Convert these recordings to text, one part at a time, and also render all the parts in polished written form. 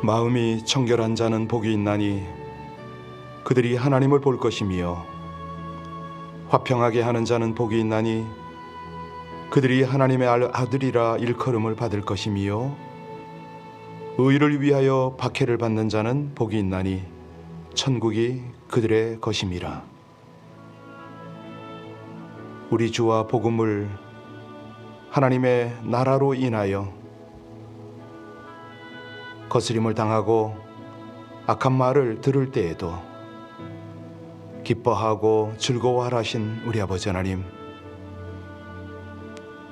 마음이 청결한 자는 복이 있나니 그들이 하나님을 볼 것이며 화평하게 하는 자는 복이 있나니 그들이 하나님의 아들이라 일컬음을 받을 것이며 의를 위하여 박해를 받는 자는 복이 있나니 천국이 그들의 것임이라. 우리 주와 복음을 하나님의 나라로 인하여 거스림을 당하고 악한 말을 들을 때에도 기뻐하고 즐거워하라 하신 우리 아버지 하나님,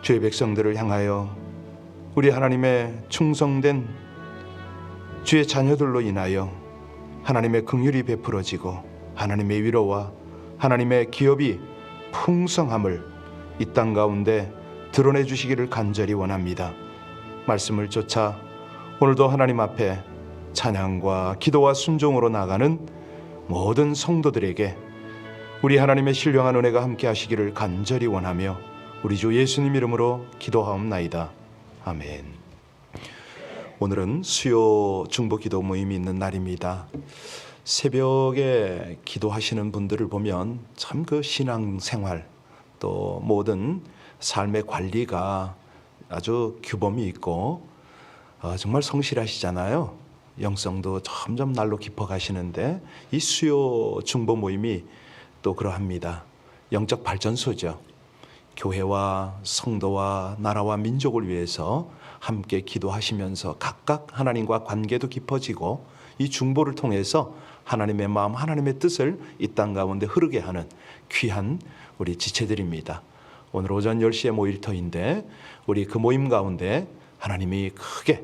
주의 백성들을 향하여 우리 하나님의 충성된 주의 자녀들로 인하여 하나님의 긍휼이 베풀어지고 하나님의 위로와 하나님의 기업이 풍성함을 이 땅 가운데 드러내 주시기를 간절히 원합니다. 말씀을 쫓아 오늘도 하나님 앞에 찬양과 기도와 순종으로 나가는 모든 성도들에게 우리 하나님의 신령한 은혜가 함께 하시기를 간절히 원하며 우리 주 예수님 이름으로 기도하옵나이다. 아멘. 오늘은 수요 중보 기도 모임이 있는 날입니다. 새벽에 기도하시는 분들을 보면 참 그 신앙생활 또 모든 삶의 관리가 아주 규범이 있고 정말 성실하시잖아요. 영성도 점점 날로 깊어가시는데 이 수요 중보 모임이 또 그러합니다. 영적 발전소죠. 교회와 성도와 나라와 민족을 위해서 함께 기도하시면서 각각 하나님과 관계도 깊어지고 이 중보를 통해서 하나님의 마음, 하나님의 뜻을 이 땅 가운데 흐르게 하는 귀한 우리 지체들입니다. 오늘 오전 10시에 모일 터인데 우리 그 모임 가운데 하나님이 크게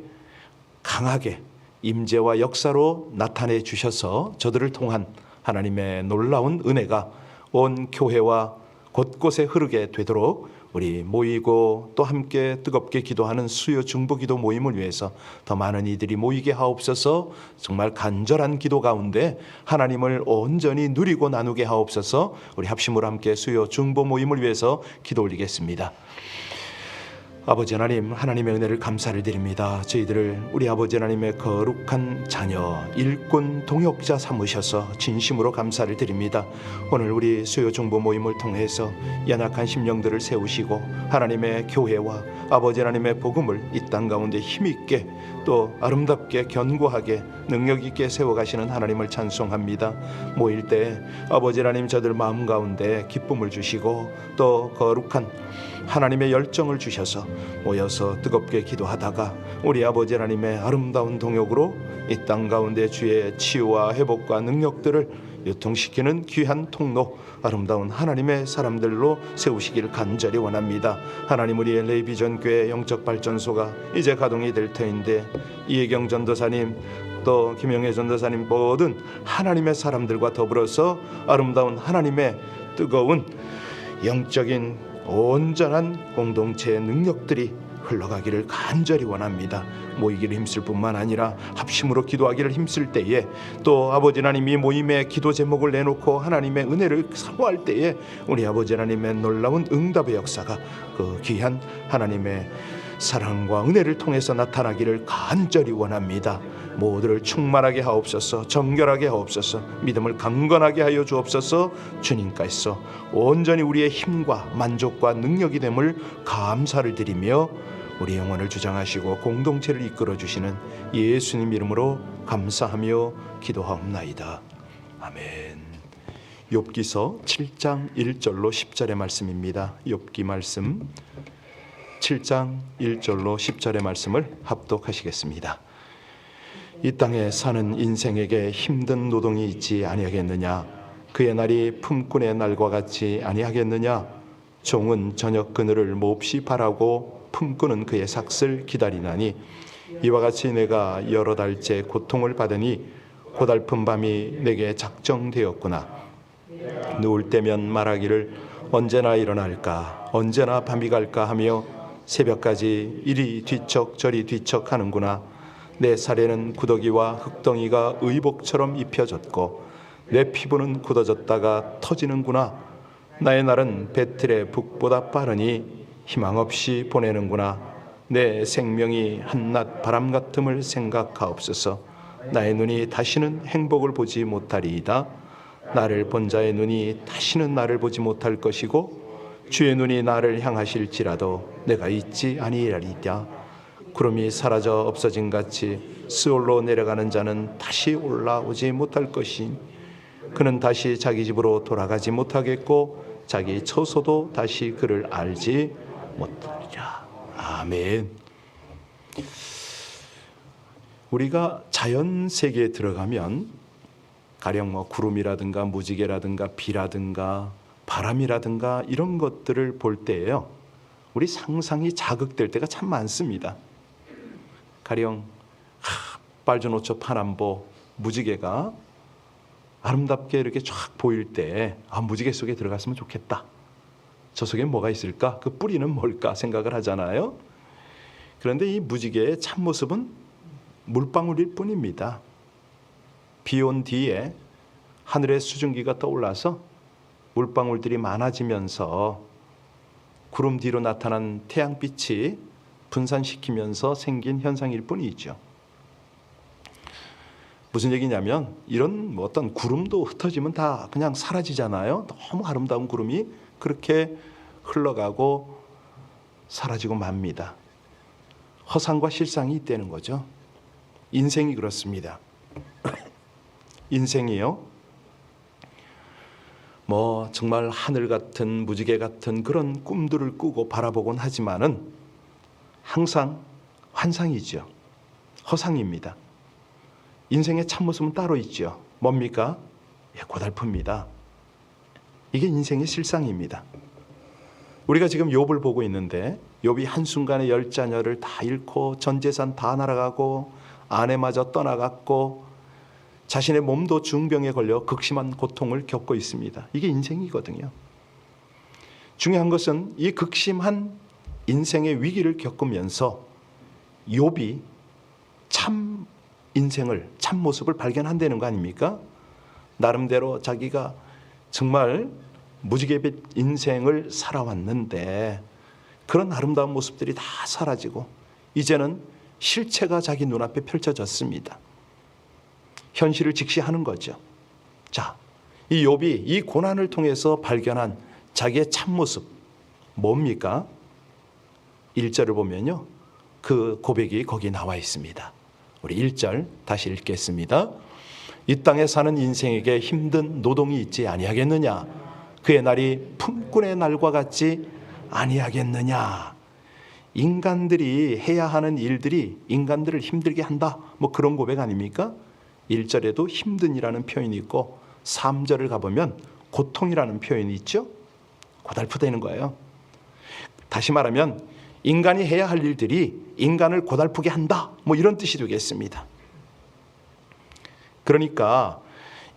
강하게 임재와 역사로 나타내 주셔서 저들을 통한 하나님의 놀라운 은혜가 온 교회와 곳곳에 흐르게 되도록 우리 모이고 또 함께 뜨겁게 기도하는 수요 중보 기도 모임을 위해서 더 많은 이들이 모이게 하옵소서. 정말 간절한 기도 가운데 하나님을 온전히 누리고 나누게 하옵소서. 우리 합심으로 함께 수요 중보 모임을 위해서 기도 올리겠습니다. 아버지 하나님, 하나님의 은혜를 감사를 드립니다. 저희들을 우리 아버지 하나님의 거룩한 자녀, 일꾼, 동역자 삼으셔서 진심으로 감사를 드립니다. 오늘 우리 수요 중보 모임을 통해서 연약한 심령들을 세우시고 하나님의 교회와 아버지 하나님의 복음을 이 땅 가운데 힘있게 또 아름답게 견고하게 능력있게 세워가시는 하나님을 찬송합니다. 모일 때 아버지 하나님 저들 마음 가운데 기쁨을 주시고 또 거룩한 하나님의 열정을 주셔서 모여서 뜨겁게 기도하다가 우리 아버지 하나님의 아름다운 동역으로 이 땅 가운데 주의 치유와 회복과 능력들을 유통시키는 귀한 통로, 아름다운 하나님의 사람들로 세우시기를 간절히 원합니다. 하나님, 우리의 레이비전교회 영적 발전소가 이제 가동이 될 터인데 이혜경 전도사님 또 김영애 전도사님 모든 하나님의 사람들과 더불어서 아름다운 하나님의 뜨거운 영적인 온전한 공동체의 능력들이 흘러가기를 간절히 원합니다. 모이기를 힘쓸 뿐만 아니라 합심으로 기도하기를 힘쓸 때에 또 아버지 하나님이 모임의 기도 제목을 내놓고 하나님의 은혜를 사모할 때에 우리 아버지 하나님의 놀라운 응답의 역사가 그 귀한 하나님의 사랑과 은혜를 통해서 나타나기를 간절히 원합니다. 모두를 충만하게 하옵소서. 정결하게 하옵소서. 믿음을 강건하게 하여 주옵소서. 주님께서 온전히 우리의 힘과 만족과 능력이 됨을 감사를 드리며 우리 영혼을 주장하시고 공동체를 이끌어 주시는 예수님 이름으로 감사하며 기도하옵나이다. 아멘. 욥기서 7장 1절로 10절의 말씀입니다. 욥기 말씀 7장 1절로 10절의 말씀을 합독하시겠습니다. 이 땅에 사는 인생에게 힘든 노동이 있지 아니하겠느냐? 그의 날이 품꾼의 날과 같이 아니하겠느냐? 종은 저녁 그늘을 몹시 바라고 품꾼은 그의 삭슬 기다리나니 이와 같이 내가 여러 달째 고통을 받으니 고달픈 밤이 내게 작정되었구나. 누울 때면 말하기를 언제나 일어날까, 언제나 밤이 갈까 하며 새벽까지 이리 뒤척 저리 뒤척 하는구나. 내 살에는 구더기와 흙덩이가 의복처럼 입혀졌고 내 피부는 굳어졌다가 터지는구나. 나의 날은 배틀의 북보다 빠르니 희망 없이 보내는구나. 내 생명이 한낮 바람 같음을 생각하옵소서. 나의 눈이 다시는 행복을 보지 못하리이다. 나를 본 자의 눈이 다시는 나를 보지 못할 것이고 주의 눈이 나를 향하실지라도 내가 잊지 아니하리이다. 구름이 사라져 없어진 같이 스올로 내려가는 자는 다시 올라오지 못할 것이니 그는 다시 자기 집으로 돌아가지 못하겠고 자기 처소도 다시 그를 알지 못하리라. 아멘. 우리가 자연 세계에 들어가면 가령 구름이라든가 무지개라든가 비라든가 바람이라든가 이런 것들을 볼 때에요, 우리 상상이 자극될 때가 참 많습니다. 가령 빨주노초 파남보 무지개가 아름답게 이렇게 쫙 보일 때 무지개 속에 들어갔으면 좋겠다. 저 속에 뭐가 있을까? 그 뿌리는 뭘까 생각을 하잖아요. 그런데 이 무지개의 참모습은 물방울일 뿐입니다. 비 온 뒤에 하늘의 수증기가 떠올라서 물방울들이 많아지면서 구름 뒤로 나타난 태양빛이 분산시키면서 생긴 현상일 뿐이죠. 무슨 얘기냐면 이런 어떤 구름도 흩어지면 다 그냥 사라지잖아요. 너무 아름다운 구름이 그렇게 흘러가고 사라지고 맙니다. 허상과 실상이 있다는 거죠. 인생이 그렇습니다. 인생이요, 정말 하늘 같은 무지개 같은 그런 꿈들을 꾸고 바라보곤 하지만은 항상 환상이죠. 허상입니다. 인생의 참모습은 따로 있죠. 뭡니까? 고달픕니다. 이게 인생의 실상입니다. 우리가 지금 욥을 보고 있는데 욥이 한순간에 10자녀를 다 잃고 전 재산 다 날아가고 아내마저 떠나갔고 자신의 몸도 중병에 걸려 극심한 고통을 겪고 있습니다. 이게 인생이거든요. 중요한 것은 이 극심한 인생의 위기를 겪으면서 욥이 참 인생을, 참 모습을 발견한다는 거 아닙니까? 나름대로 자기가 정말 무지개빛 인생을 살아왔는데 그런 아름다운 모습들이 다 사라지고 이제는 실체가 자기 눈앞에 펼쳐졌습니다. 현실을 직시하는 거죠. 자, 이 욥이 이 고난을 통해서 발견한 자기의 참모습 뭡니까? 1절을 보면요, 그 고백이 거기 나와 있습니다. 우리 1절 다시 읽겠습니다. 이 땅에 사는 인생에게 힘든 노동이 있지 아니하겠느냐? 그의 날이 품꾼의 날과 같지 아니하겠느냐? 인간들이 해야 하는 일들이 인간들을 힘들게 한다, 그런 고백 아닙니까? 1절에도 힘든이라는 표현이 있고 3절을 가보면 고통이라는 표현이 있죠. 고달프다는 거예요. 다시 말하면 인간이 해야 할 일들이 인간을 고달프게 한다, 이런 뜻이 되겠습니다. 그러니까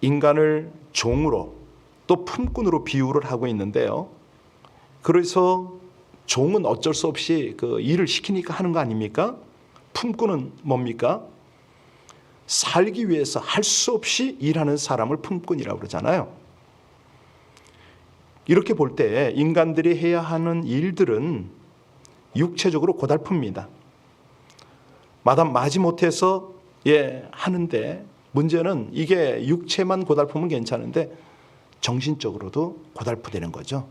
인간을 종으로 또 품꾼으로 비유를 하고 있는데요, 그래서 종은 어쩔 수 없이 그 일을 시키니까 하는 거 아닙니까? 품꾼은 뭡니까? 살기 위해서 할 수 없이 일하는 사람을 품꾼이라고 그러잖아요. 이렇게 볼 때 인간들이 해야 하는 일들은 육체적으로 고달픕니다. 마지못해서 하는데 문제는 이게 육체만 고달프면 괜찮은데 정신적으로도 고달프다는 거죠.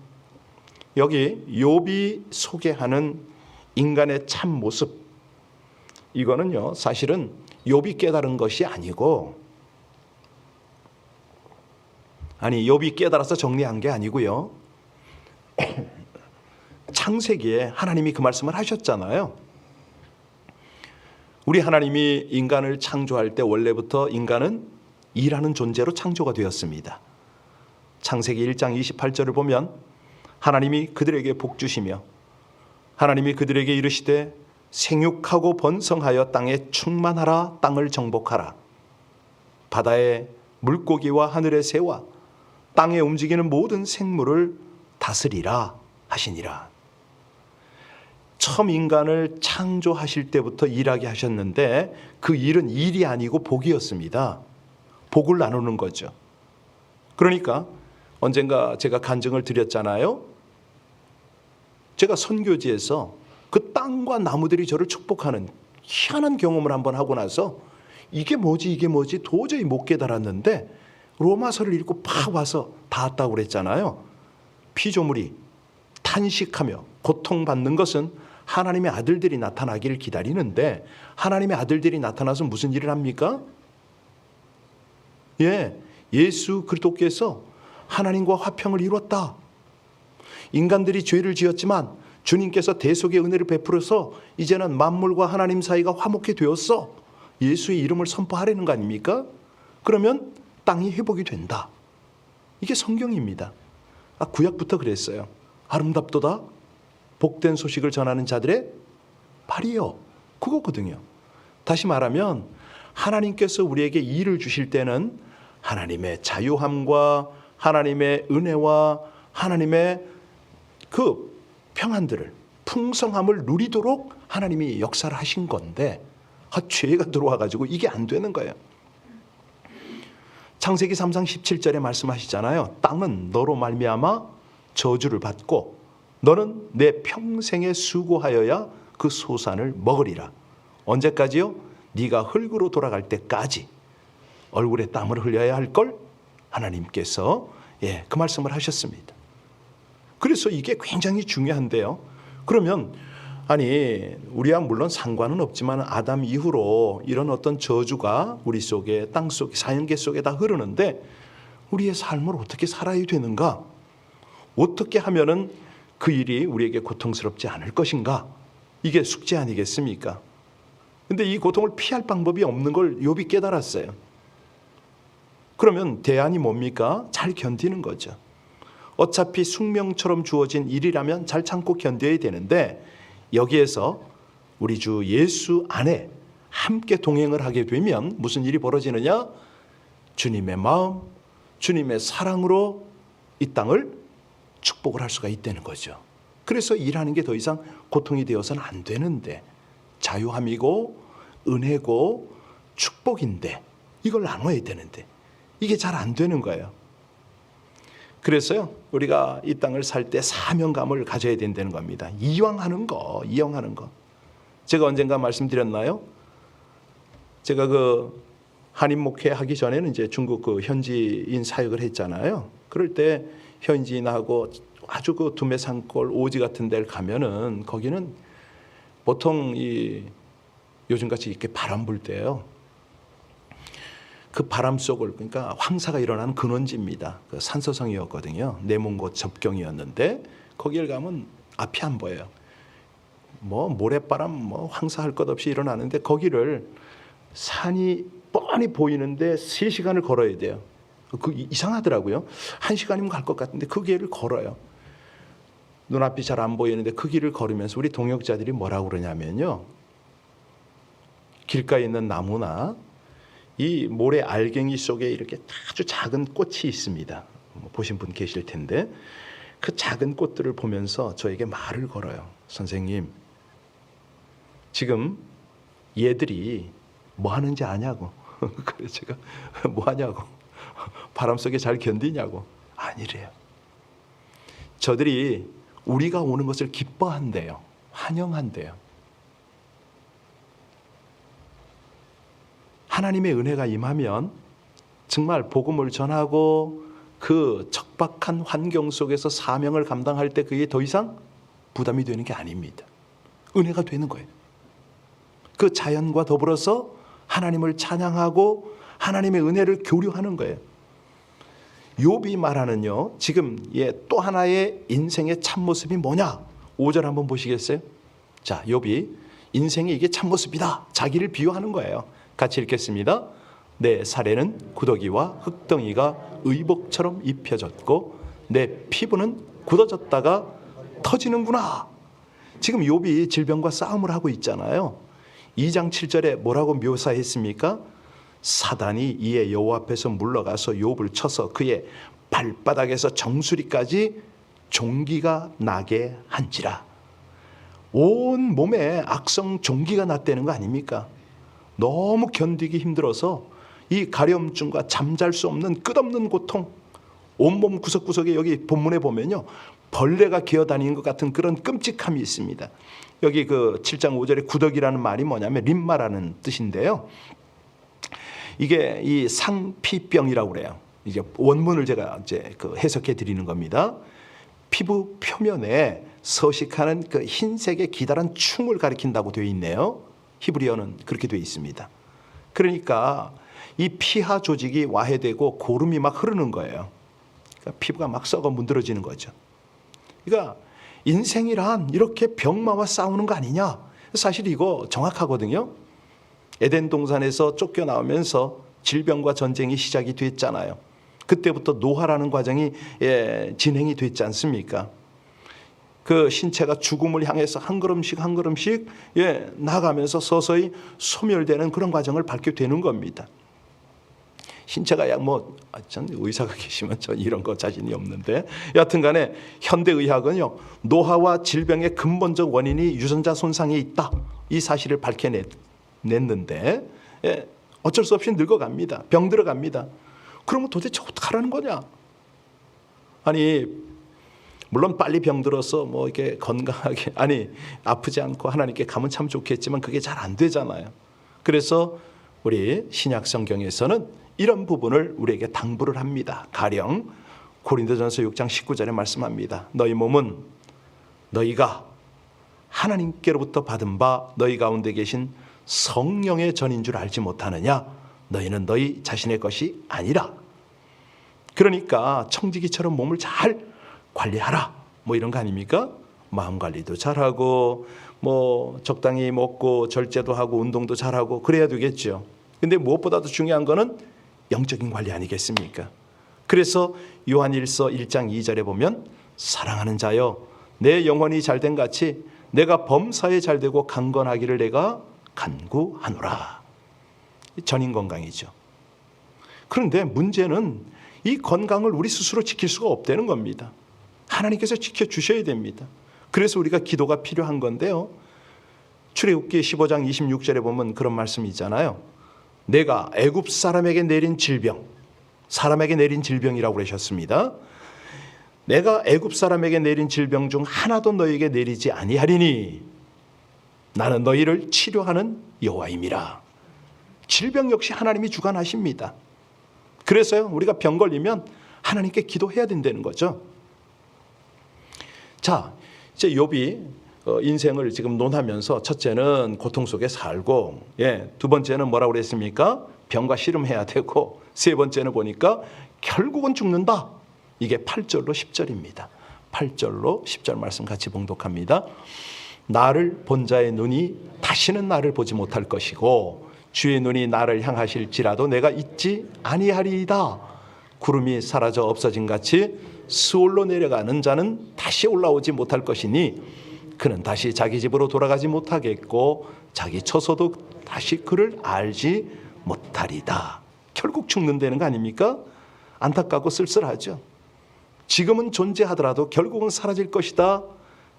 여기 욥이 소개하는 인간의 참 모습, 이거는요 사실은 욥이 깨달은 것이 아니고, 욥이 깨달아서 정리한 게 아니고요, 창세기에 하나님이 그 말씀을 하셨잖아요. 우리 하나님이 인간을 창조할 때 원래부터 인간은 일하는 존재로 창조가 되었습니다. 창세기 1장 28절을 보면 하나님이 그들에게 복 주시며 하나님이 그들에게 이르시되 생육하고 번성하여 땅에 충만하라, 땅을 정복하라, 바다의 물고기와 하늘의 새와 땅에 움직이는 모든 생물을 다스리라 하시니라. 처음 인간을 창조하실 때부터 일하게 하셨는데 그 일은 일이 아니고 복이었습니다. 복을 나누는 거죠. 그러니까 언젠가 제가 간증을 드렸잖아요. 제가 선교지에서 그 땅과 나무들이 저를 축복하는 희한한 경험을 한번 하고 나서 이게 뭐지 도저히 못 깨달았는데 로마서를 읽고 팍 와서 닿았다고 그랬잖아요. 피조물이 탄식하며 고통받는 것은 하나님의 아들들이 나타나기를 기다리는데 하나님의 아들들이 나타나서 무슨 일을 합니까? 예수 그리스도께서 하나님과 화평을 이뤘다. 인간들이 죄를 지었지만 주님께서 대속의 은혜를 베풀어서 이제는 만물과 하나님 사이가 화목해 되었어. 예수의 이름을 선포하려는 거 아닙니까? 그러면 땅이 회복이 된다. 이게 성경입니다. 구약부터 그랬어요. 아름답도다 복된 소식을 전하는 자들의 발이요. 그거거든요. 다시 말하면 하나님께서 우리에게 일을 주실 때는 하나님의 자유함과 하나님의 은혜와 하나님의 그 평안들을 풍성함을 누리도록 하나님이 역사를 하신 건데 죄가 들어와가지고 이게 안 되는 거예요. 창세기 3장 17절에 말씀하시잖아요. 땅은 너로 말미암아 저주를 받고 너는 내 평생에 수고하여야 그 소산을 먹으리라. 언제까지요? 네가 흙으로 돌아갈 때까지 얼굴에 땀을 흘려야 할 걸 하나님께서 그 말씀을 하셨습니다. 그래서 이게 굉장히 중요한데요. 그러면 우리와 물론 상관은 없지만 아담 이후로 이런 어떤 저주가 우리 속에 땅 속에 자연계 속에 다 흐르는데 우리의 삶을 어떻게 살아야 되는가? 어떻게 하면은 그 일이 우리에게 고통스럽지 않을 것인가? 이게 숙제 아니겠습니까? 근데 이 고통을 피할 방법이 없는 걸 욥이 깨달았어요. 그러면 대안이 뭡니까? 잘 견디는 거죠. 어차피 숙명처럼 주어진 일이라면 잘 참고 견뎌야 되는데 여기에서 우리 주 예수 안에 함께 동행을 하게 되면 무슨 일이 벌어지느냐? 주님의 마음, 주님의 사랑으로 이 땅을 축복을 할 수가 있다는 거죠. 그래서 일하는 게 더 이상 고통이 되어서는 안 되는데 자유함이고 은혜고 축복인데 이걸 나눠야 되는데 이게 잘 안 되는 거예요. 그래서요 우리가 이 땅을 살 때 사명감을 가져야 된다는 겁니다. 이왕하는 거. 제가 언젠가 말씀드렸나요? 제가 그 한인 목회하기 전에는 이제 중국 그 현지인 사역을 했잖아요. 그럴 때 현지인하고 아주 그 두메산골 오지 같은 데를 가면은 거기는 보통 이 요즘같이 이렇게 바람 불 때요. 그 바람 속을 그러니까 황사가 일어나는 근원지입니다. 그 산소성이었거든요. 내몽고 접경이었는데 거기를 가면 앞이 안 보여요. 모래바람 황사할 것 없이 일어나는데 거기를 산이 뻔히 보이는데 3시간을 걸어야 돼요. 그 이상하더라고요. 1시간이면 갈 것 같은데 그 길을 걸어요. 눈앞이 잘 안 보이는데 그 길을 걸으면서 우리 동역자들이 뭐라고 그러냐면요. 길가에 있는 나무나 이 모래 알갱이 속에 이렇게 아주 작은 꽃이 있습니다. 보신 분 계실 텐데 그 작은 꽃들을 보면서 저에게 말을 걸어요. 선생님, 지금 얘들이 뭐 하는지 아냐고. 그래 제가 뭐 하냐고. 바람 속에 잘 견디냐고. 아니래요. 저들이 우리가 오는 것을 기뻐한대요. 환영한대요. 하나님의 은혜가 임하면 정말 복음을 전하고 그 척박한 환경 속에서 사명을 감당할 때 그게 더 이상 부담이 되는 게 아닙니다. 은혜가 되는 거예요. 그 자연과 더불어서 하나님을 찬양하고 하나님의 은혜를 교류하는 거예요. 욥이 말하는요. 지금 또 하나의 인생의 참모습이 뭐냐? 5절 한번 보시겠어요? 자, 욥이 인생이 이게 참모습이다. 자기를 비유하는 거예요. 같이 읽겠습니다. 내 살에는 구더기와 흙덩이가 의복처럼 입혀졌고 내 피부는 굳어졌다가 터지는구나. 지금 욥이 질병과 싸움을 하고 있잖아요. 2장 7절에 뭐라고 묘사했습니까? 사단이 이에 여호와 앞에서 물러가서 욥을 쳐서 그의 발바닥에서 정수리까지 종기가 나게 한지라. 온 몸에 악성 종기가 났다는 거 아닙니까? 너무 견디기 힘들어서 이 가려움증과 잠잘 수 없는 끝없는 고통, 온몸 구석구석에 여기 본문에 보면요 벌레가 기어다니는 것 같은 그런 끔찍함이 있습니다. 여기 그 7장 5절에 구더기라는 말이 뭐냐면 림마라는 뜻인데요. 이게 이 상피병이라고 그래요. 이제 원문을 제가 이제 그 해석해 드리는 겁니다. 피부 표면에 서식하는 그 흰색의 기다란 충을 가리킨다고 되어 있네요. 히브리어는 그렇게 되어 있습니다. 그러니까 이 피하 조직이 와해되고 고름이 막 흐르는 거예요. 그러니까 피부가 막 썩어 문드러지는 거죠. 그러니까 인생이란 이렇게 병마와 싸우는 거 아니냐? 사실 이거 정확하거든요. 에덴 동산에서 쫓겨나오면서 질병과 전쟁이 시작이 됐잖아요. 그때부터 노화라는 과정이 진행이 됐지 않습니까? 그 신체가 죽음을 향해서 한 걸음씩 한 걸음씩 나가면서 서서히 소멸되는 그런 과정을 밟게 되는 겁니다. 신체가 전 의사가 계시면 전 이런 거 자신이 없는데 여하튼간에 현대의학은요, 노화와 질병의 근본적 원인이 유전자 손상에 있다, 이 사실을 밝혀냈는데 어쩔 수 없이 늙어갑니다. 병들어갑니다. 그러면 도대체 어떡하라는 거냐? 아니, 물론 빨리 병들어서 뭐 이렇게 건강하게, 아프지 않고 하나님께 가면 참 좋겠지만 그게 잘 안 되잖아요. 그래서 우리 신약 성경에서는 이런 부분을 우리에게 당부를 합니다. 가령 고린도전서 6장 19절에 말씀합니다. 너희 몸은 너희가 하나님께로부터 받은 바 너희 가운데 계신 성령의 전인 줄 알지 못하느냐? 너희는 너희 자신의 것이 아니라. 그러니까 청지기처럼 몸을 잘 관리하라, 뭐 이런 거 아닙니까? 마음 관리도 잘하고 뭐 적당히 먹고 절제도 하고 운동도 잘하고 그래야 되겠죠. 근데 무엇보다도 중요한 거는 영적인 관리 아니겠습니까? 그래서 요한일서 1장 2절에 보면 사랑하는 자여 내 영혼이 잘된 같이 내가 범사에 잘되고 강건하기를 내가 간구하노라. 전인 건강이죠. 그런데 문제는 이 건강을 우리 스스로 지킬 수가 없다는 겁니다. 하나님께서 지켜주셔야 됩니다. 그래서 우리가 기도가 필요한 건데요. 출애굽기 15장 26절에 보면 그런 말씀이 있잖아요. 내가 애굽 사람에게 내린 질병, 사람에게 내린 질병이라고 그러셨습니다. 내가 애굽 사람에게 내린 질병 중 하나도 너희에게 내리지 아니하리니 나는 너희를 치료하는 여호와임이라. 질병 역시 하나님이 주관하십니다. 그래서요, 우리가 병 걸리면 하나님께 기도해야 된다는 거죠. 자, 이제 욥이 인생을 지금 논하면서 첫째는 고통 속에 살고, 두 번째는 뭐라고 그랬습니까? 병과 씨름해야 되고, 세 번째는 보니까 결국은 죽는다. 이게 8절로 10절입니다. 8절로 10절 말씀 같이 봉독합니다. 나를 본 자의 눈이 다시는 나를 보지 못할 것이고 주의 눈이 나를 향하실지라도 내가 잊지 아니하리이다. 구름이 사라져 없어진 같이 스올로 내려가는 자는 다시 올라오지 못할 것이니 그는 다시 자기 집으로 돌아가지 못하겠고 자기 처소도 다시 그를 알지 못하리다. 결국 죽는다는 거 아닙니까? 안타깝고 쓸쓸하죠. 지금은 존재하더라도 결국은 사라질 것이다.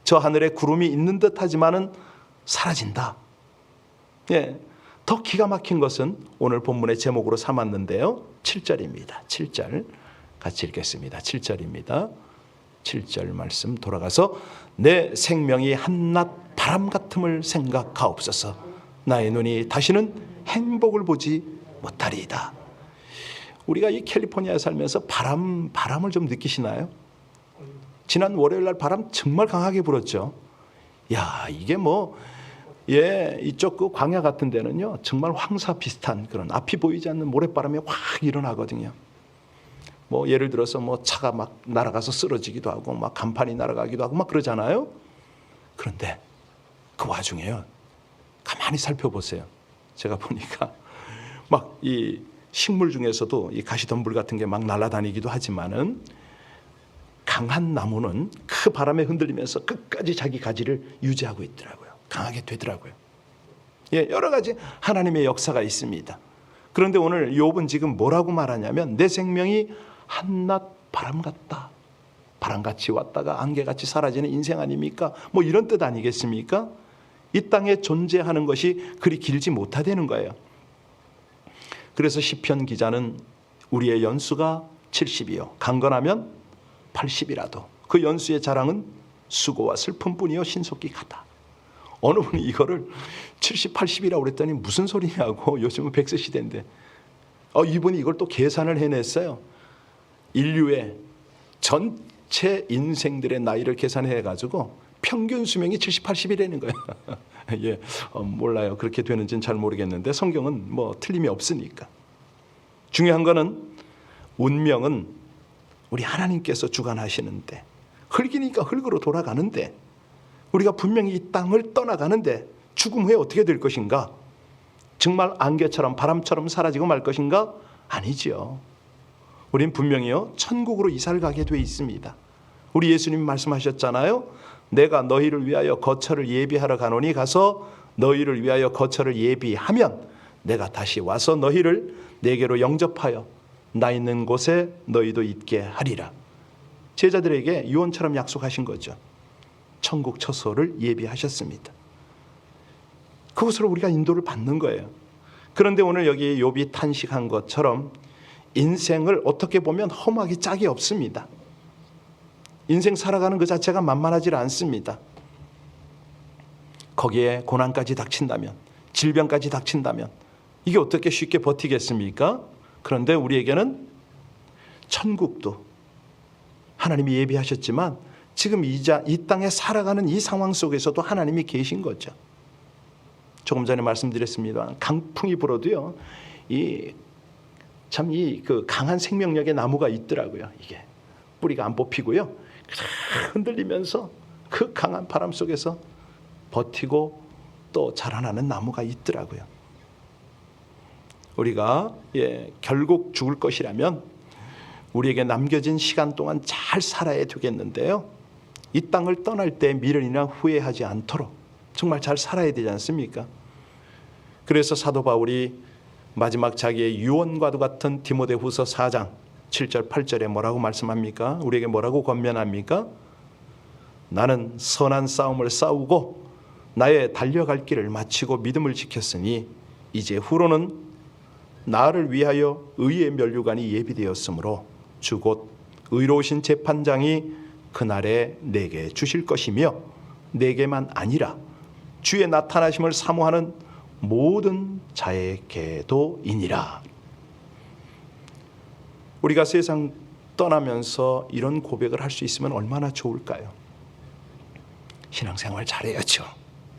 저 하늘에 구름이 있는 듯 하지만은 사라진다. 더 기가 막힌 것은 오늘 본문의 제목으로 삼았는데요. 7절입니다. 7절 같이 읽겠습니다. 7절입니다. 7절 말씀 돌아가서 내 생명이 한낱 바람 같음을 생각하옵소서. 나의 눈이 다시는 행복을 보지 못하리이다. 우리가 이 캘리포니아에 살면서 바람을 좀 느끼시나요? 지난 월요일 날 바람 정말 강하게 불었죠. 야, 이게 이쪽 그 광야 같은 데는요, 정말 황사 비슷한 그런 앞이 보이지 않는 모래바람이 확 일어나거든요. 예를 들어서 차가 막 날아가서 쓰러지기도 하고 막 간판이 날아가기도 하고 막 그러잖아요. 그런데 그 와중에요, 가만히 살펴보세요. 제가 보니까 막 이 식물 중에서도 이 가시덤불 같은 게 막 날아다니기도 하지만은 강한 나무는 그 바람에 흔들리면서 끝까지 자기 가지를 유지하고 있더라고요. 강하게 되더라고요. 여러 가지 하나님의 역사가 있습니다. 그런데 오늘 욥은 지금 뭐라고 말하냐면 내 생명이 한낱 바람 같다. 바람같이 왔다가 안개같이 사라지는 인생 아닙니까? 이런 뜻 아니겠습니까? 이 땅에 존재하는 것이 그리 길지 못하다는 거예요. 그래서 시편 기자는 우리의 연수가 70이요 강건하면 80이라도 그 연수의 자랑은 수고와 슬픔뿐이요 신속히 가다. 어느 분이 이거를 70, 80이라고 그랬더니 무슨 소리냐고, 요즘은 100세 시대인데 이분이 이걸 또 계산을 해냈어요. 인류의 전체 인생들의 나이를 계산해가지고 평균 수명이 70, 80이라는 거예요. 예, 몰라요. 그렇게 되는지는 잘 모르겠는데 성경은 뭐 틀림이 없으니까. 중요한 거는 운명은 우리 하나님께서 주관하시는데, 흙이니까 흙으로 돌아가는데, 우리가 분명히 이 땅을 떠나가는데 죽음 후에 어떻게 될 것인가? 정말 안개처럼 바람처럼 사라지고 말 것인가? 아니죠. 우린 분명히요 천국으로 이사를 가게 돼 있습니다. 우리 예수님이 말씀하셨잖아요. 내가 너희를 위하여 거처를 예비하러 가노니 가서 너희를 위하여 거처를 예비하면 내가 다시 와서 너희를 내게로 영접하여 나 있는 곳에 너희도 있게 하리라. 제자들에게 유언처럼 약속하신 거죠. 천국 처소를 예비하셨습니다. 그곳으로 우리가 인도를 받는 거예요. 그런데 오늘 여기 욥이 탄식한 것처럼 인생을 어떻게 보면 험하기 짝이 없습니다. 인생 살아가는 그 자체가 만만하지 않습니다. 거기에 고난까지 닥친다면, 질병까지 닥친다면 이게 어떻게 쉽게 버티겠습니까? 그런데 우리에게는 천국도 하나님이 예비하셨지만 지금 이 땅에 살아가는 이 상황 속에서도 하나님이 계신 거죠. 조금 전에 말씀드렸습니다. 강풍이 불어도요, 그 강한 생명력의 나무가 있더라고요. 이게 뿌리가 안 뽑히고요, 흔들리면서 그 강한 바람 속에서 버티고 또 자라나는 나무가 있더라고요. 우리가 결국 죽을 것이라면 우리에게 남겨진 시간 동안 잘 살아야 되겠는데요, 이 땅을 떠날 때 미련이나 후회하지 않도록 정말 잘 살아야 되지 않습니까? 그래서 사도 바울이 마지막 자기의 유언과도 같은 디모데후서 4장 7절 8절에 뭐라고 말씀합니까? 우리에게 뭐라고 권면합니까? 나는 선한 싸움을 싸우고 나의 달려갈 길을 마치고 믿음을 지켰으니 이제 후로는 나를 위하여 의의 면류관이 예비되었으므로 주 곧 의로우신 재판장이 그날에 내게 주실 것이며 내게만 아니라 주의 나타나심을 사모하는 모든 자에게도이니라. 우리가 세상 떠나면서 이런 고백을 할 수 있으면 얼마나 좋을까요? 신앙생활 잘해야죠.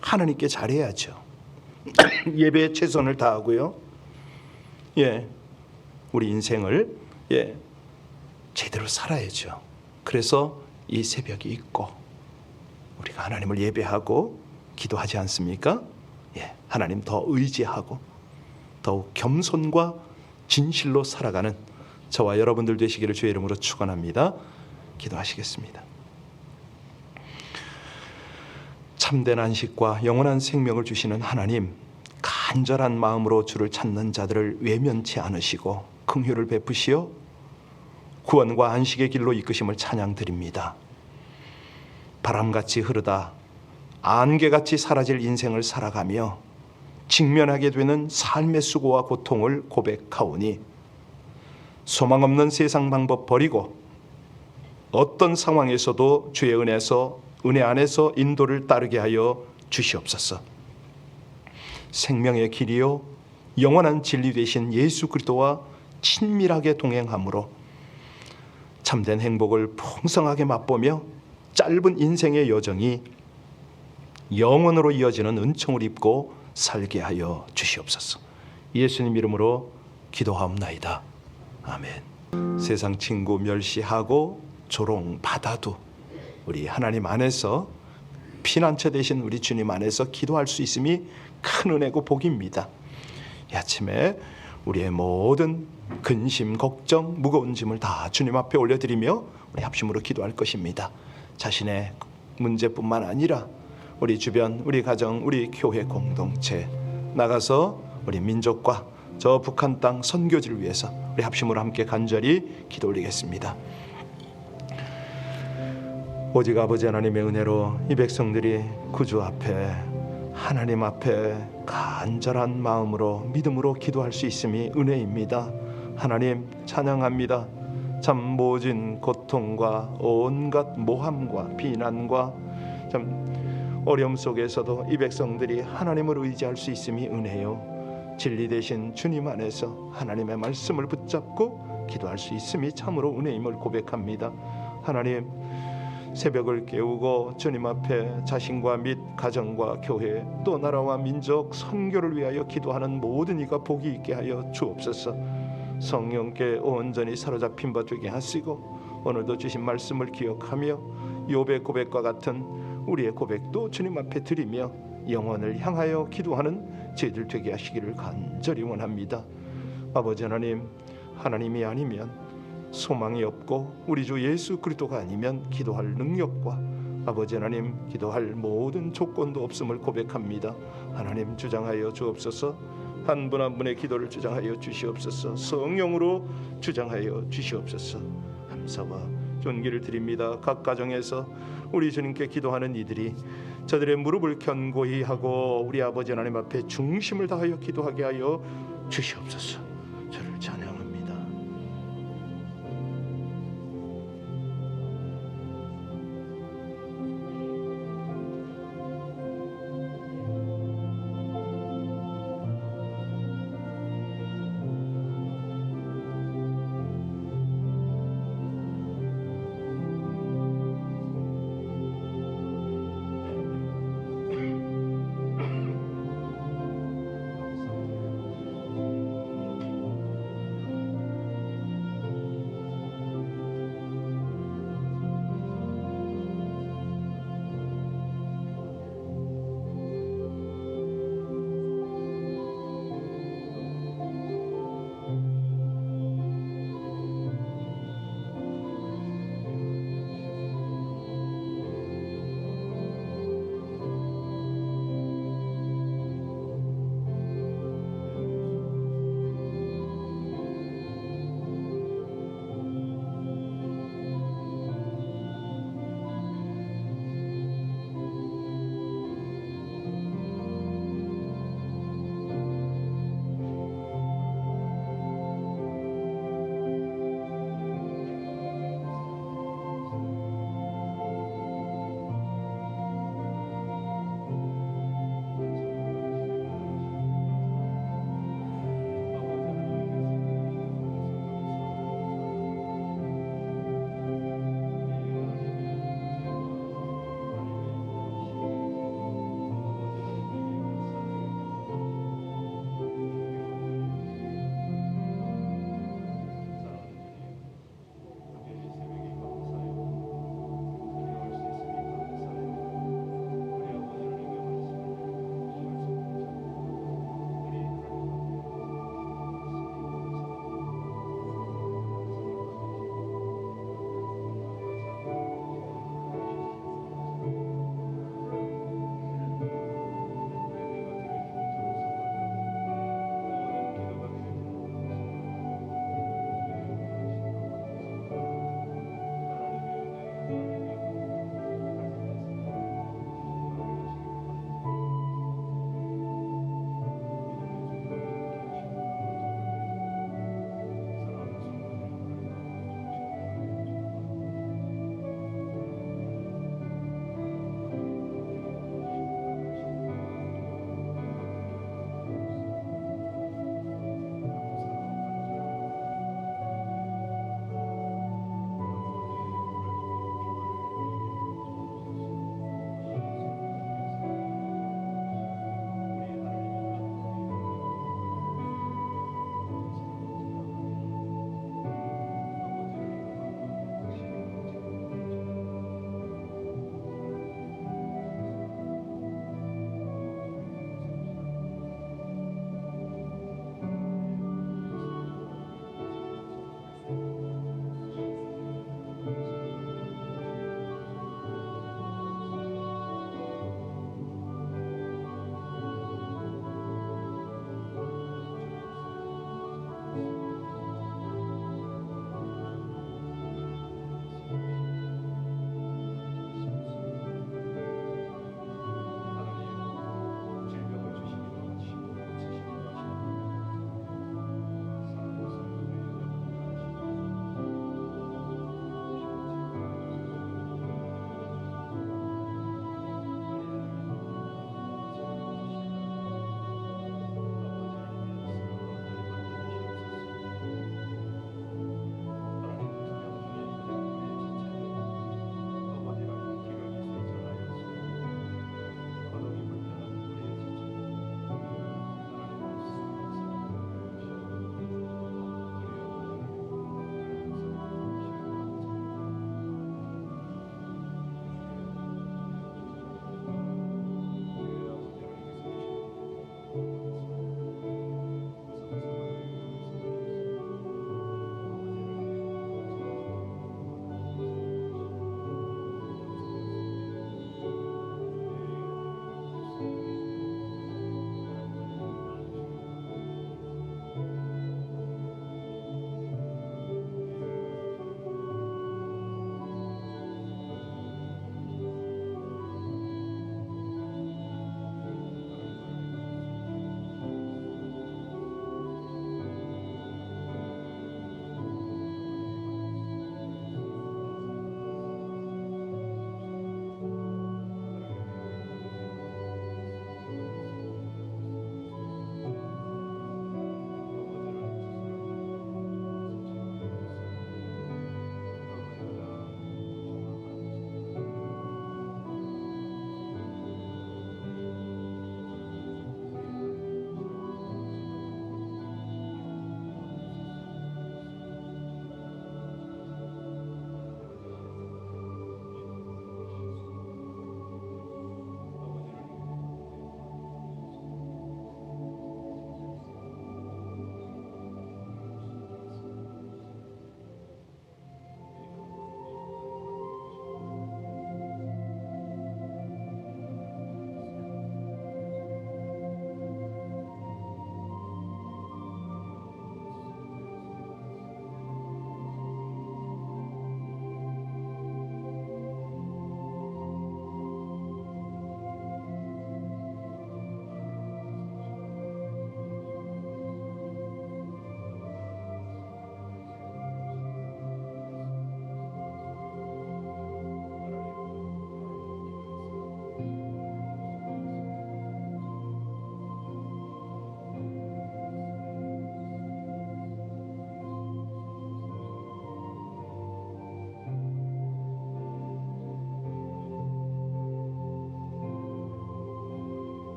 하나님께 잘해야죠. 예배에 최선을 다하고요, 우리 인생을 제대로 살아야죠. 그래서 이 새벽이 있고 우리가 하나님을 예배하고 기도하지 않습니까? 하나님 더 의지하고 더욱 겸손과 진실로 살아가는 저와 여러분들 되시기를 주의 이름으로 축원합니다. 기도하시겠습니다. 참된 안식과 영원한 생명을 주시는 하나님, 간절한 마음으로 주를 찾는 자들을 외면치 않으시고 긍휼을 베푸시어 구원과 안식의 길로 이끄심을 찬양드립니다. 바람같이 흐르다 안개같이 사라질 인생을 살아가며 직면하게 되는 삶의 수고와 고통을 고백하오니 소망 없는 세상 방법 버리고 어떤 상황에서도 주의 은혜 안에서 인도를 따르게 하여 주시옵소서. 생명의 길이요 영원한 진리 되신 예수 그리스도와 친밀하게 동행함으로 참된 행복을 풍성하게 맛보며 짧은 인생의 여정이 영원으로 이어지는 은총을 입고 살게 하여 주시옵소서. 예수님 이름으로 기도하옵나이다. 아멘. 세상 친구 멸시하고 조롱받아도 우리 하나님 안에서 피난처 되신 우리 주님 안에서 기도할 수 있음이 큰 은혜고 복입니다. 이 아침에 우리의 모든 근심, 걱정, 무거운 짐을 다 주님 앞에 올려드리며 우리 합심으로 기도할 것입니다. 자신의 문제뿐만 아니라 우리 주변, 우리 가정, 우리 교회 공동체, 나가서 우리 민족과 저 북한 땅 선교지를 위해서 우리 합심으로 함께 간절히 기도 올리겠습니다. 오직 아버지 하나님의 은혜로 이 백성들이 구주 앞에, 하나님 앞에 간절한 마음으로 믿음으로 기도할 수 있음이 은혜입니다. 하나님 찬양합니다. 참 모진 고통과 온갖 모함과 비난과 참 어려움 속에서도 이 백성들이 하나님을 의지할 수 있음이 은혜요. 진리 되신 주님 안에서 하나님의 말씀을 붙잡고 기도할 수 있음이 참으로 은혜임을 고백합니다. 하나님, 새벽을 깨우고 주님 앞에 자신과 및 가정과 교회 또 나라와 민족 선교를 위하여 기도하는 모든 이가 복이 있게 하여 주옵소서. 성령께 온전히 사로잡힌 바 되게 하시고 오늘도 주신 말씀을 기억하며 욥의 고백과 같은 우리의 고백도 주님 앞에 드리며 영혼을 향하여 기도하는 저희들 되게 하시기를 간절히 원합니다. 아버지 하나님, 하나님이 아니면 소망이 없고 우리 주 예수 그리스도가 아니면 기도할 능력과 아버지 하나님 기도할 모든 조건도 없음을 고백합니다. 하나님 주장하여 주옵소서. 한 분 한 분의 기도를 주장하여 주시옵소서. 성령으로 주장하여 주시옵소서. 감사와 존귀를 드립니다. 각 가정에서 우리 주님께 기도하는 이들이 저들의 무릎을 견고히 하고 우리 아버지 하나님 앞에 중심을 다하여 기도하게 하여 주시옵소서. 저를 찬양합니다.